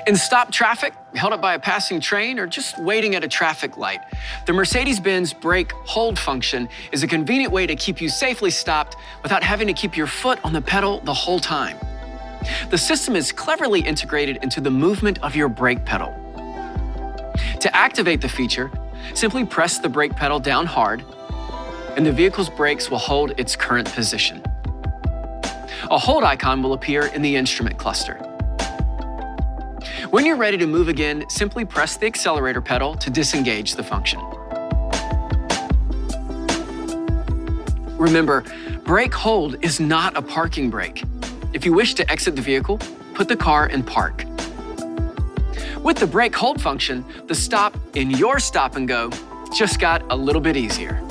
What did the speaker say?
In stop traffic, held up by a passing train, or just waiting at a traffic light, the Mercedes-Benz brake hold function is a convenient way to keep you safely stopped without having to keep your foot on the pedal the whole time. The system is cleverly integrated into the movement of your brake pedal. To activate the feature, simply press the brake pedal down hard, and the vehicle's brakes will hold its current position. A hold icon will appear in the instrument cluster. When you're ready to move again, simply press the accelerator pedal to disengage the function. Remember, brake hold is not a parking brake. If you wish to exit the vehicle, put the car in park. With the brake hold function, the stop in your stop and go just got a little bit easier.